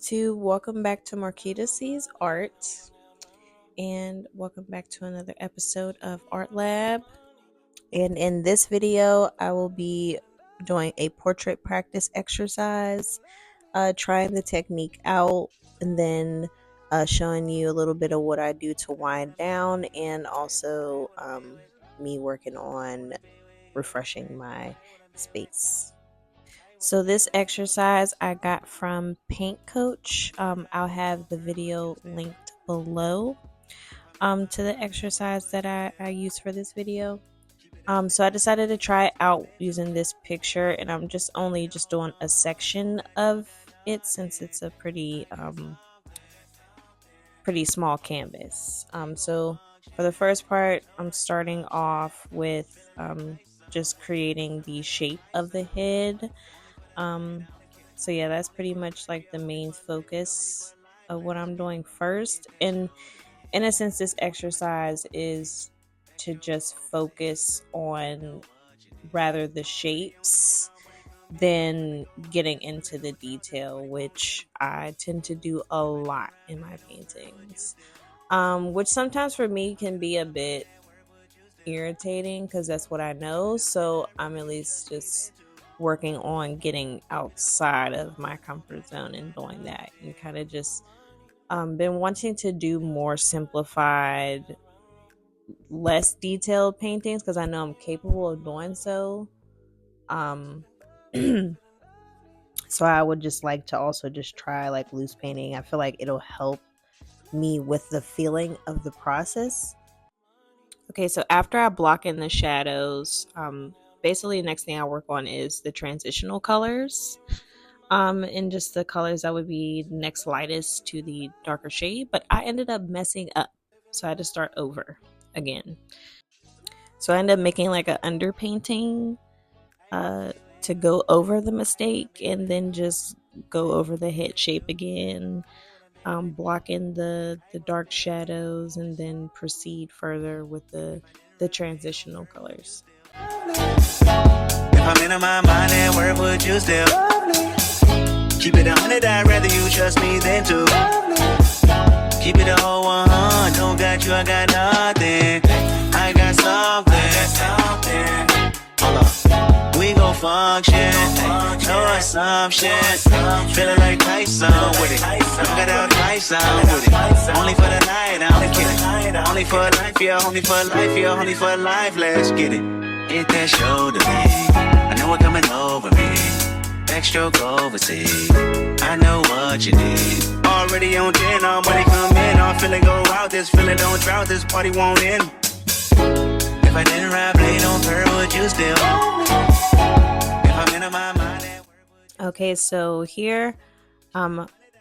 YouTube, welcome back to Marquita Sees Art, and welcome back to another episode of Art Lab. And in this video, I will be doing a portrait practice exercise, trying the technique out, and then showing you a little bit of what I do to wind down, and also me working on refreshing my space. So this exercise I got from Paint Coach. I'll have the video linked below to the exercise that I used for this video. So I decided to try it out using this picture, and I'm just doing a section of it since it's a pretty small canvas. So for the first part, I'm starting off with just creating the shape of the head. So yeah, that's pretty much like the main focus of what I'm doing first. And in a sense, this exercise is to just focus on rather the shapes than getting into the detail, which I tend to do a lot in my paintings, which sometimes for me can be a bit irritating because that's what I know. So I'm at least just working on getting outside of my comfort zone and doing that, and kind of just been wanting to do more simplified, less detailed paintings because I know I'm capable of doing so. So I would just like to also just try like loose painting. I feel like it'll help me with the feeling of the process. Okay, so after I block in the shadows, basically the next thing I work on is the transitional colors. And just the colors that would be next lightest to the darker shade, but I ended up messing up, so I had to start over again. So I ended up making like an underpainting to go over the mistake, and then just go over the head shape again, block in the dark shadows, and then proceed further with the transitional colors. If I'm in my mind and where would you still keep it 100? I'd rather you trust me than to keep it a whole 100. Don't got you, I got nothing. I got something. Hold up, we gon' function. No assumption. Feeling like Tyson with it. Got out Tyson with it. Only for the night, I'm kidding. Only for life, yeah. Only for life, yeah. Only for life. Let's get it. Hit that shoulder, I know it coming over me. Backstroke overseas. I know what you need. Already on 10, I'm ready to come in. I'm feeling go out. This feeling don't drought. This party won't end. If I didn't ride blade on her, would you still? If I'm in my mind. Okay, so here,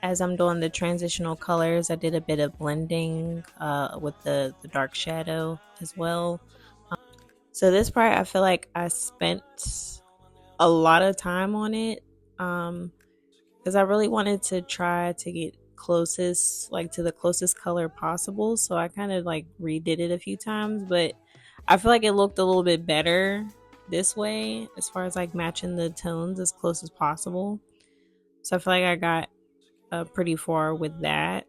as I'm doing the transitional colors, I did a bit of blending with the dark shadow as well. So this part, I feel like I spent a lot of time on it because I really wanted to try to get to the closest color possible. So I kind of like redid it a few times, but I feel like it looked a little bit better this way as far as like matching the tones as close as possible. So I feel like I got pretty far with that.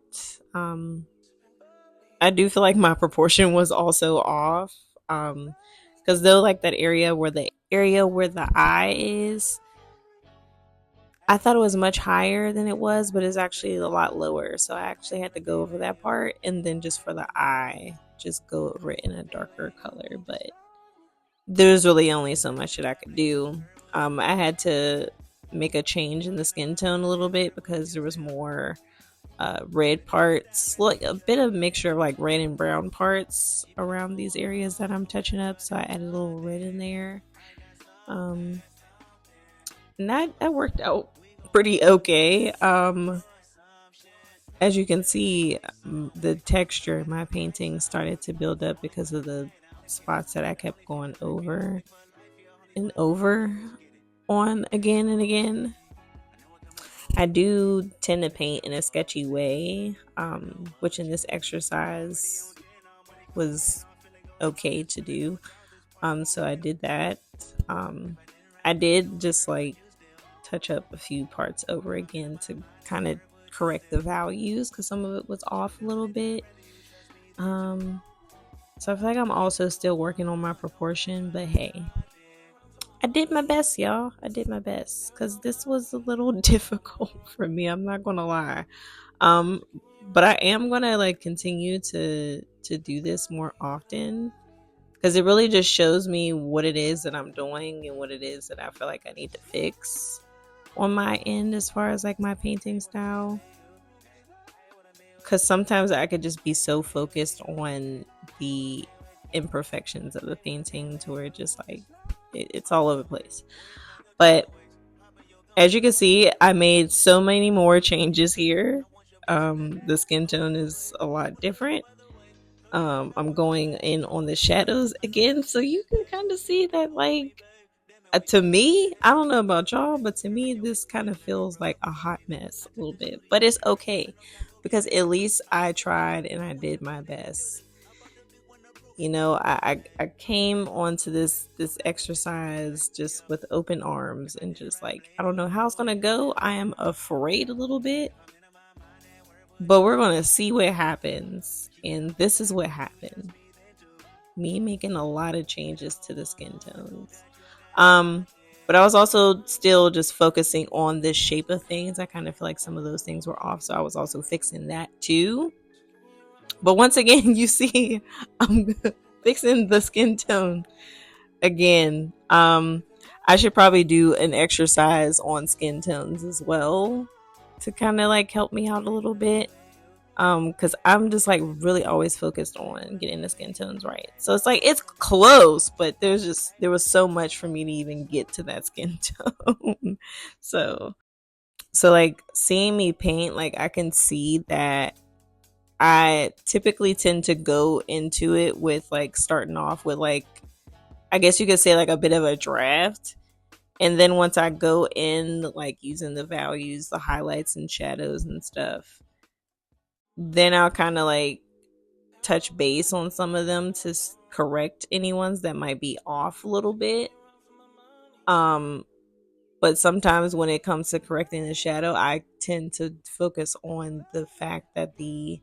I do feel like my proportion was also off. Because though like that area where the eye is, I thought it was much higher than it was, but it's actually a lot lower. So I actually had to go over that part, and then just for the eye, just go over it in a darker color. But there's really only so much that I could do. I had to make a change in the skin tone a little bit because there was more red parts, like a bit of mixture of like red and brown parts around these areas that I'm touching up. So I added a little red in there. And that worked out pretty okay. As you can see, the texture in my painting started to build up because of the spots that I kept going over and over on again and again. I do tend to paint in a sketchy way, which in this exercise was okay to do. So I did that. I did just like touch up a few parts over again to kind of correct the values because some of it was off a little bit. Um, so I feel like I'm also still working on my proportion, but hey, I did my best, y'all. I did my best because this was a little difficult for me. I'm not gonna lie. Um, but I am gonna like continue to do this more often because it really just shows me what it is that I'm doing and what it is that I feel like I need to fix on my end as far as like my painting style. Because sometimes I could just be so focused on the imperfections of the painting to where it just like it's all over the place. But as you can see, I made so many more changes here. The skin tone is a lot different. I'm going in on the shadows again, so you can kind of see that, like, to me, I don't know about y'all, but to me, this kind of feels like a hot mess a little bit. But it's okay because at least I tried and I did my best. You know, I came onto this exercise just with open arms and just like I don't know how it's gonna go. I am afraid a little bit, but we're gonna see what happens. And this is what happened. Me making a lot of changes to the skin tones. Um, but I was also still just focusing on the shape of things. I kind of feel like some of those things were off, so I was also fixing that too. But once again, you see, I'm fixing the skin tone again. I should probably do an exercise on skin tones as well to kind of like help me out a little bit. Because I'm just like really always focused on getting the skin tones right. So it's like it's close, but there was so much for me to even get to that skin tone. so so like seeing me paint, like I can see that I typically tend to go into it with like starting off with like I guess you could say like a bit of a draft. And then once I go in like using the values, the highlights and shadows and stuff, then I'll kind of like touch base on some of them to correct any ones that might be off a little bit. Um, but sometimes when it comes to correcting the shadow, I tend to focus on the fact that the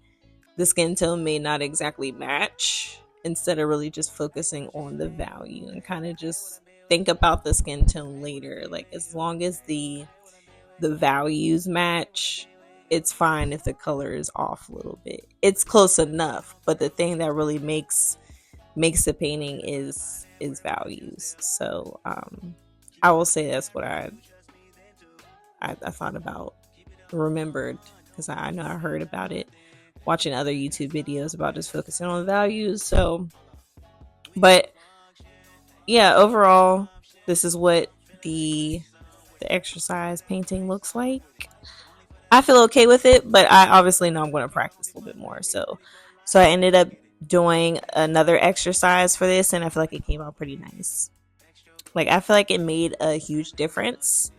skin tone may not exactly match instead of really just focusing on the value and kind of just think about the skin tone later. Like as long as the values match, it's fine if the color is off a little bit. It's close enough, but the thing that really makes the painting is values. So I will say that's what I thought about, remembered, because I know I heard about it watching other YouTube videos about just focusing on the values. So, but yeah, overall, this is what the exercise painting looks like. I feel okay with it, but I obviously know I'm going to practice a little bit more. So I ended up doing another exercise for this, and I feel like it came out pretty nice. Like I feel like it made a huge difference,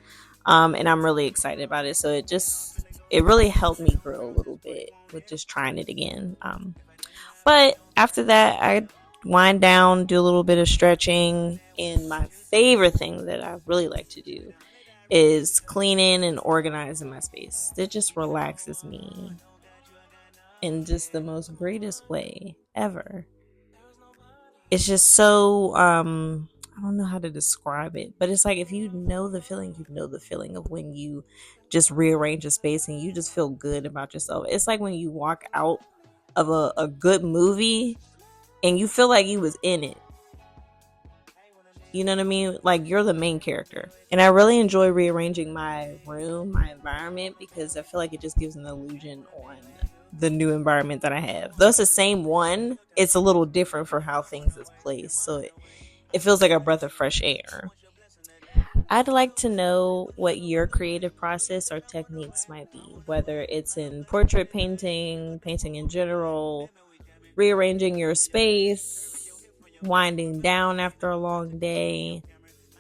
and I'm really excited about it. So it really helped me grow a little bit with just trying it again. But after that, I wind down, do a little bit of stretching, and my favorite thing that I really like to do is cleaning and organizing my space. It just relaxes me in just the most greatest way ever. It's just so I don't know how to describe it, but it's like if you know the feeling, you know the feeling of when you just rearrange a space and you just feel good about yourself. It's like when you walk out of a good movie and you feel like you was in it. You know what I mean? Like you're the main character. And I really enjoy rearranging my room, my environment, because I feel like it just gives an illusion on the new environment that I have. Though it's the same one, it's a little different for how things is placed. So it feels like a breath of fresh air. I'd like to know what your creative process or techniques might be, whether it's in portrait painting, painting in general, rearranging your space, winding down after a long day.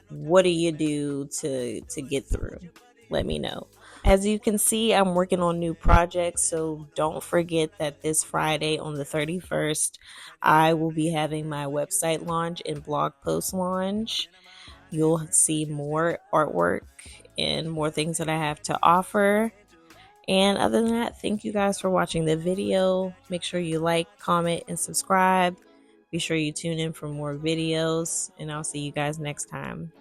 What do you do to get through? Let me know. As you can see, I'm working on new projects, so don't forget that this Friday on the 31st, I will be having my website launch and blog post launch. You'll see more artwork and more things that I have to offer. And other than that, thank you guys for watching the video. Make sure you like, comment, and subscribe. Be sure you tune in for more videos, and I'll see you guys next time.